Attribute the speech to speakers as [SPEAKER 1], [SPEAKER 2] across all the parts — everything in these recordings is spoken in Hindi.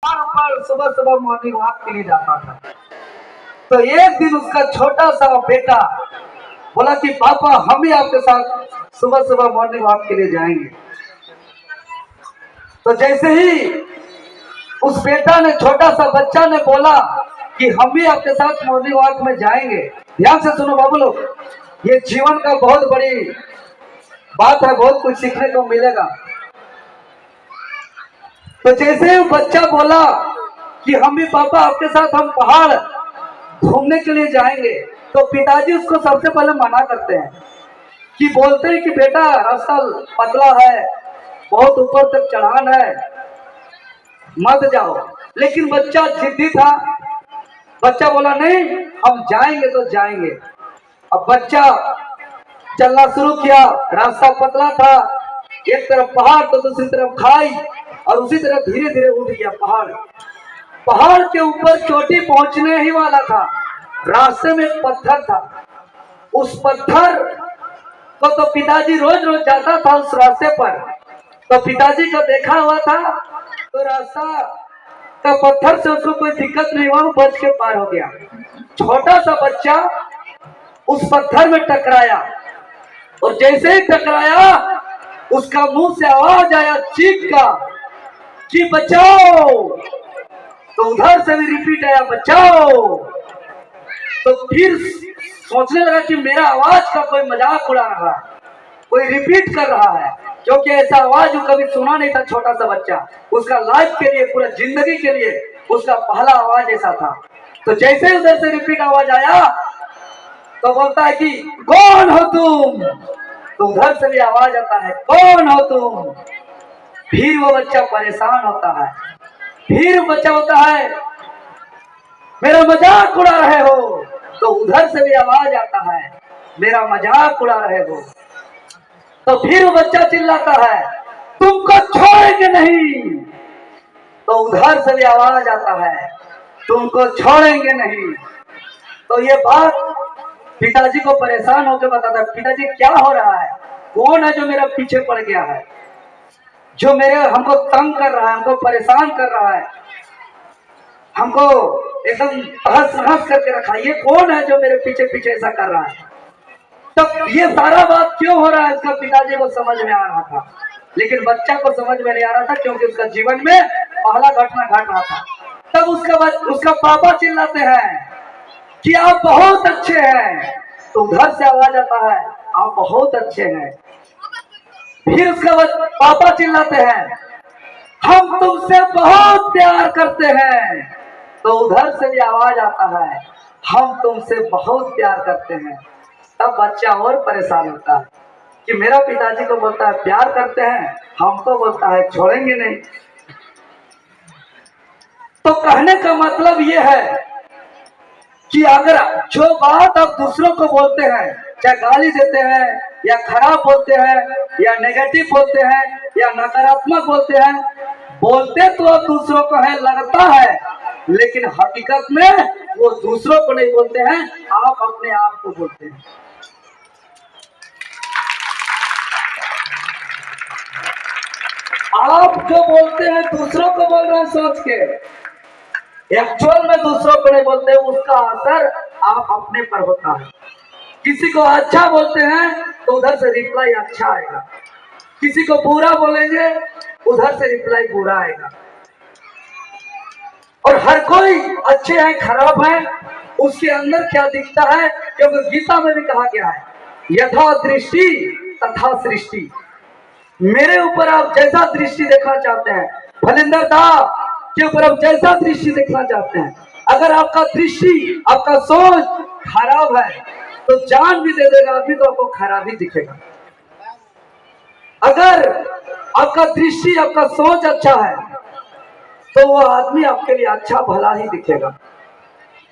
[SPEAKER 1] पर सुबह सुबह मॉर्निंग वॉक के लिए जाता था। तो एक दिन उसका छोटा सा बेटा बोला कि पापा हम भी आपके साथ सुबह सुबह मॉर्निंग वॉक के लिए जाएंगे। तो जैसे ही उस बेटा ने, छोटा सा बच्चा ने बोला कि हम भी आपके साथ मॉर्निंग वॉक में जाएंगे, ध्यान से सुनो बाबू लोग, ये जीवन का बहुत बड़ी बात है, बहुत कुछ सीखने को मिलेगा। तो जैसे ही बच्चा बोला कि हम भी पापा आपके साथ हम पहाड़ घूमने के लिए जाएंगे, तो पिताजी उसको सबसे पहले मना करते हैं कि बोलते हैं कि बेटा रास्ता पतला है, बहुत ऊपर तक चढ़ान है, मत जाओ। लेकिन बच्चा जिद्दी था, बच्चा बोला नहीं हम जाएंगे तो जाएंगे। अब बच्चा चलना शुरू किया, रास्ता पतला था, एक तरफ पहाड़ तो दूसरी तरफ खाई, और उसी तरह धीरे धीरे उठ गया पहाड़। पहाड़ के ऊपर चोटी पहुंचने ही वाला था, रास्ते में एक पत्थर था। उस पत्थर को तो पिताजी रोज रोज जाता था उस रास्ते पर, तो पिताजी का देखा हुआ था, तो रास्ता का पत्थर से उसको कोई दिक्कत नहीं हुआ, वो बच के पार हो गया। छोटा सा बच्चा उस पत्थर में टकराया, और जैसे ही टकराया उसका मुंह से आवाज आया चीख का कि बचाओ। तो उधर से भी रिपीट आया बचाओ। तो फिर सोचने लगा कि मेरा आवाज का कोई मजाक उड़ा रहा है, कोई रिपीट कर रहा है, क्योंकि ऐसा आवाज वो कभी सुना नहीं था। छोटा सा बच्चा, उसका लाइफ के लिए, पूरा जिंदगी के लिए उसका पहला आवाज ऐसा था। तो जैसे ही उधर से रिपीट आवाज आया तो बोलता है कि कौन हो तुम। तो उधर से भी आवाज आता है कौन हो तुम। फिर वो बच्चा परेशान होता है, फिर बच्चा होता है मेरा मजाक उड़ा रहे हो। तो उधर से भी आवाज आता है मेरा मजाक उड़ा रहे हो। तो फिर वो बच्चा चिल्लाता है तुमको छोड़ेंगे नहीं। तो उधर से भी आवाज आता है तुमको छोड़ेंगे नहीं। तो ये बात पिताजी को परेशान होकर बताता है, पिताजी क्या हो रहा है, कौन है जो मेरा पीछे पड़ गया है, जो मेरे हमको तंग कर रहा है, हमको परेशान कर रहा है, हमको एकदम हंस हंस करके रखा है, ये कौन है जो मेरे पीछे पीछे ऐसा कर रहा है। तब ये सारा बात क्यों हो रहा है इसका पिताजी को समझ में आ रहा था, लेकिन बच्चा को समझ में नहीं आ रहा था, क्योंकि उसका जीवन में पहला घटना घट रहा था। तब उसका पापा चिल्लाते हैं कि आप बहुत अच्छे हैं। तो उधर से आवाज आता है आप बहुत अच्छे हैं। फिर उसका पापा चिल्लाते हैं हम तुमसे बहुत प्यार करते हैं। तो उधर से भी आवाज आता है हम तुमसे बहुत प्यार करते हैं। तब बच्चा और परेशान होता है कि मेरा पिताजी को बोलता है प्यार करते हैं, हमको बोलता है छोड़ेंगे नहीं। तो कहने का मतलब ये है कि अगर जो बात आप दूसरों को बोलते हैं, चाहे गाली देते हैं या खराब बोलते हैं या नेगेटिव बोलते हैं या नकारात्मक बोलते हैं, बोलते तो आप दूसरों को है, लगता है, लेकिन हकीकत में वो दूसरों को नहीं बोलते हैं, आप अपने आप को बोलते हैं। आप जो बोलते हैं दूसरों को बोल रहे हैं सोच के, एक्चुअल में दूसरों को नहीं बोलते, उसका असर आप अपने पर होता है। किसी को अच्छा बोलते हैं तो उधर से रिप्लाई अच्छा आएगा, किसी को बुरा बोलेंगे उधर से रिप्लाई बुरा आएगा। और हर कोई अच्छे हैं खराब है, उसके अंदर क्या दिखता है, क्योंकि गीता में भी कहा गया है यथा दृष्टि तथा सृष्टि। मेरे ऊपर आप जैसा दृष्टि देखना चाहते हैं, भलिंदर दा के ऊपर आप जैसा दृष्टि देखना चाहते हैं, अगर आपका दृष्टि, आपका सोच खराब है तो जान भी दे देगा अभी तो आपको खराब ही दिखेगा। अगर आपका दृष्टि, आपका सोच अच्छा है तो वो आदमी आपके लिए अच्छा भला ही दिखेगा।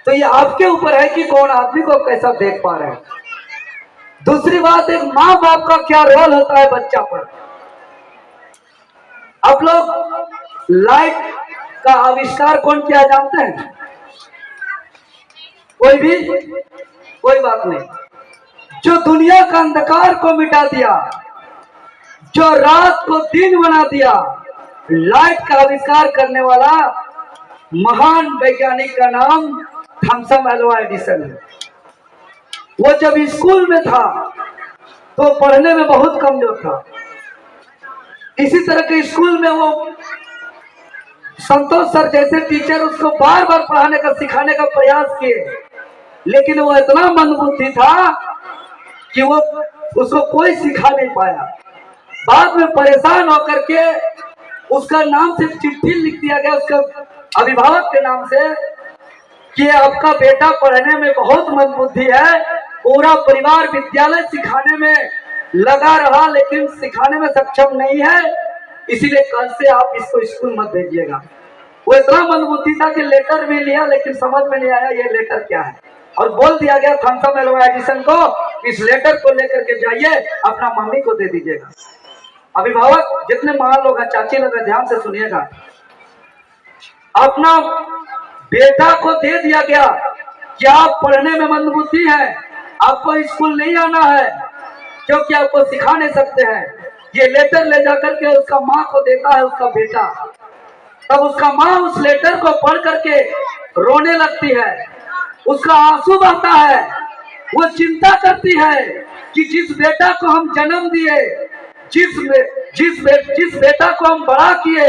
[SPEAKER 1] तो ये आपके ऊपर है कि कौन आदमी को कैसा देख पा रहे हैं। दूसरी बात, एक माँ बाप का क्या रोल होता है बच्चा पर। आप लोग लाइट का आविष्कार कौन किया जानते हैं? कोई भी? कोई बात नहीं। जो दुनिया का अंधकार को मिटा दिया, जो रात को दिन बना दिया, लाइट का आविष्कार करने वाला महान वैज्ञानिक का नाम थॉमस एल्वा एडिसन है। वो जब स्कूल में था तो पढ़ने में बहुत कमजोर था। इसी तरह के स्कूल में वो संतोष सर जैसे टीचर उसको बार बार पढ़ाने का सिखाने का प्रयास किए, लेकिन वो इतना मंदबुद्धि था कि वो उसको कोई सिखा नहीं पाया। बाद में परेशान होकर के उसका नाम सिर्फ चिट्ठी लिख दिया गया उसका अभिभावक के नाम से कि आपका बेटा पढ़ने में बहुत मंदबुद्धि है, पूरा परिवार विद्यालय सिखाने में लगा रहा लेकिन सिखाने में सक्षम नहीं है, इसीलिए कल से आप इसको स्कूल मत भेजिएगा। वो इतना मंदबुद्धि था कि लेटर भी लिया लेकिन समझ में नहीं आया ये लेटर क्या है, और बोल दिया गया थॉमस एल्वा एडिसन को इस लेटर को लेकर के जाइए अपना मम्मी को दे दीजिएगा। अभिभावक जितने महान लोग हैं, चाची लोग हैं, ध्यान से सुनिएगा। अपना बेटा को दे दिया गया कि आप पढ़ने में मंदबुद्धि है, आपको स्कूल नहीं आना है क्योंकि आपको सिखा नहीं सकते हैं। ये लेटर ले जाकर के उसका माँ को देता है उसका बेटा। तब उसका माँ उस लेटर को पढ़ करके रोने लगती है, उसका आंसू बहता है। वो चिंता करती है कि जिस बेटा को हम जन्म दिए, जिस बेटा को हम बड़ा किए,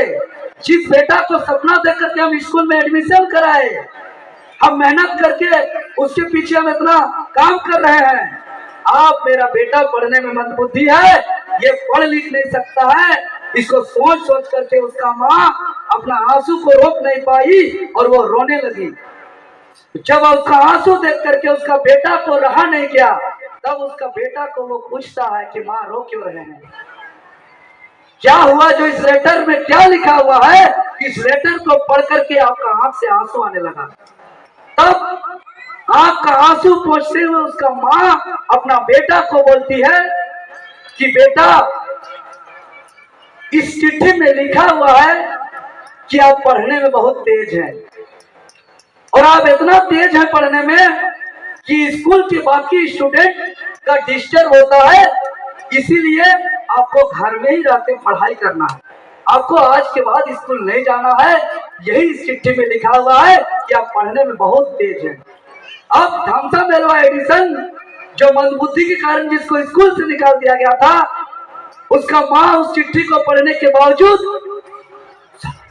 [SPEAKER 1] जिस बेटा को सपना देख करके हम स्कूल में एडमिशन कराए, हम मेहनत करके उसके पीछे हम इतना काम कर रहे हैं, आप मेरा बेटा पढ़ने में मंदबुद्धि है, ये पढ़ लिख नहीं सकता है। इसको सोच सोच करके उसका माँ अपना आंसू को रोक नहीं पाई और वो रोने लगी। जब उसका आंसू देख करके उसका बेटा को रहा नहीं गया, तब उसका बेटा को वो पूछता है कि माँ रो क्यों रहे हैं, क्या हुआ, जो इस लेटर में क्या लिखा हुआ है। इस लेटर को पढ़ करके आपका आंख से आंसू आने लगा। तब आंख का आंसू पोंछते हुए उसका माँ अपना बेटा को बोलती है कि बेटा इस चिट्ठी में लिखा हुआ है कि आप पढ़ने में बहुत तेज हैं और आप इतना तेज हैं पढ़ने में कि स्कूल के बाकी स्टूडेंट का डिस्टर्ब होता है, इसीलिए आपको घर में ही रहकर पढ़ाई करना है, आपको आज के बाद स्कूल नहीं जाना है। यही इस चिट्ठी में लिखा हुआ है कि आप पढ़ने में बहुत तेज हैं। अब थॉमस एल्वा एडिसन जो मंदबुद्धि के कारण जिसको स्कूल से निकाल दिया गया था, उसका माँ उस चिट्ठी को पढ़ने के बावजूद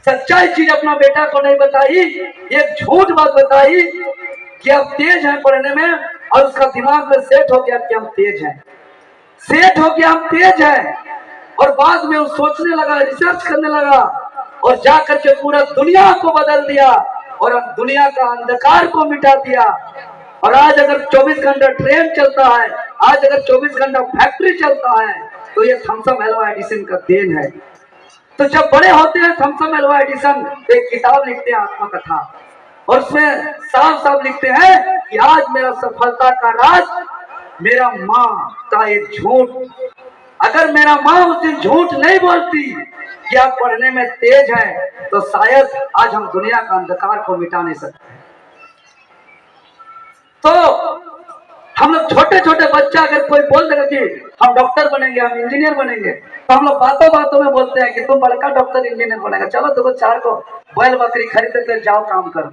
[SPEAKER 1] सच्चाई चीज अपना बेटा को नहीं बताई, एक झूठ बात बताई कि आप तेज हैं पढ़ने में, और उसका दिमाग में सेट हो गया कि हम तेज हैं, सेट हो गया हम तेज हैं। और बाद में वो सोचने लगा, रिसर्च करने लगा और जाकर के पूरा दुनिया को बदल दिया और दुनिया का अंधकार को मिटा दिया। और आज अगर 24 घंटा ट्रेन चलता है, आज अगर 24 घंटा फैक्ट्री चलता है, तो ये थॉमस एल्वा एडिसन का देन है। तो जब बड़े होते हैं थॉमस एल्वा एडिसन एक किताब लिखते हैं आत्मकथा, और उसमें साफ साफ लिखते हैं कि आज मेरा सफलता का राज मेरा माँ का एक झूठ। अगर मेरा माँ उस दिन झूठ नहीं बोलती कि आप पढ़ने में तेज हैं, तो शायद आज हम दुनिया का अंधकार को मिटा नहीं सकते। तो हम लोग छोटे छोटे बच्चा अगर कोई बोल देगा कि हम डॉक्टर बनेंगे, हम इंजीनियर बनेंगे, तो हम लोग बातों बातों में बोलते हैं कि तुम बड़का डॉक्टर इंजीनियर बनेगा, चलो देखो चार को बैल बकरी खरीद कर जाओ काम करो,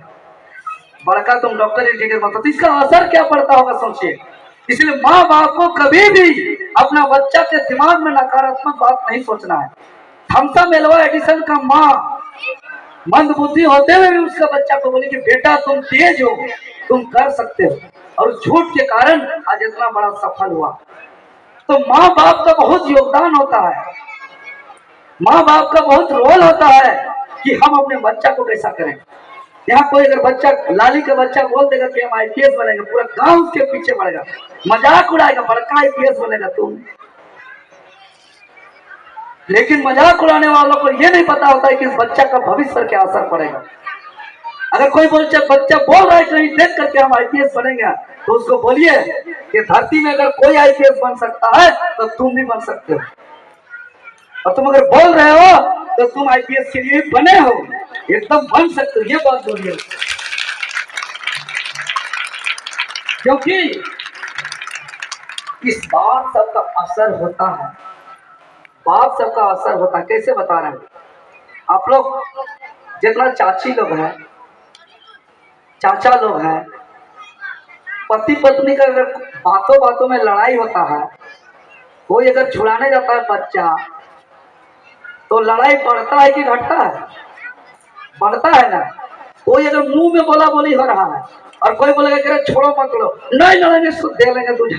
[SPEAKER 1] बड़का तुम डॉक्टर इंजीनियर बनता। तो इसका असर क्या पड़ता होगा सोचिए। इसलिए माँ बाप को कभी भी अपना बच्चा के दिमाग में नकारात्मक बात नहीं सोचना है। थॉमस एल्वा एडिसन का माँ मंदबुद्धि होते हुए भी उसका बच्चा को बोले कि बेटा तुम तेज हो, तुम कर सकते हो, और झूठ के कारण आज इतना बड़ा सफल हुआ। तो माँ बाप का बहुत योगदान होता है, माँ बाप का बहुत रोल होता है कि हम अपने बच्चा को कैसा करें। यहाँ कोई अगर बच्चा लाली का बच्चा बोल देगा कि हम आईपीएस बनेगा, पूरा गांव उसके पीछे पड़ेगा, मजाक उड़ाएगा, बड़का आईपीएस बनेगा तुम। लेकिन मजाक उड़ाने वालों को यह नहीं पता होता है कि इस बच्चा का भविष्य पर क्या असर पड़ेगा। अगर कोई बच्चा बोल रहा है कहीं देख करके हम आईपीएस बनेंगे, तो उसको बोलिए कि धरती में अगर कोई आईपीएस बन सकता है तो तुम भी बन सकते हो, और तुम अगर बोल रहे हो तो तुम आईपीएस के लिए बने हो, एकदम बन सकते हो, ये बात बोलिए। क्योंकि इस बात सबका असर होता है, बात सबका असर होता है। कैसे बता रहे हैं आप लोग, जितना चाची लोग हैं चाचा लोग हैं, पति पत्नी का अगर बातों बातों में लड़ाई होता है, कोई अगर छुड़ाने जाता है बच्चा, तो लड़ाई बढ़ता है कि घटता है? बढ़ता है ना। कोई अगर मुंह में बोला बोली हो रहा है और कोई बोलेगा कि छोड़ो मत लो, नहीं लड़ेंगे, इसको दे लेंगे तुझे,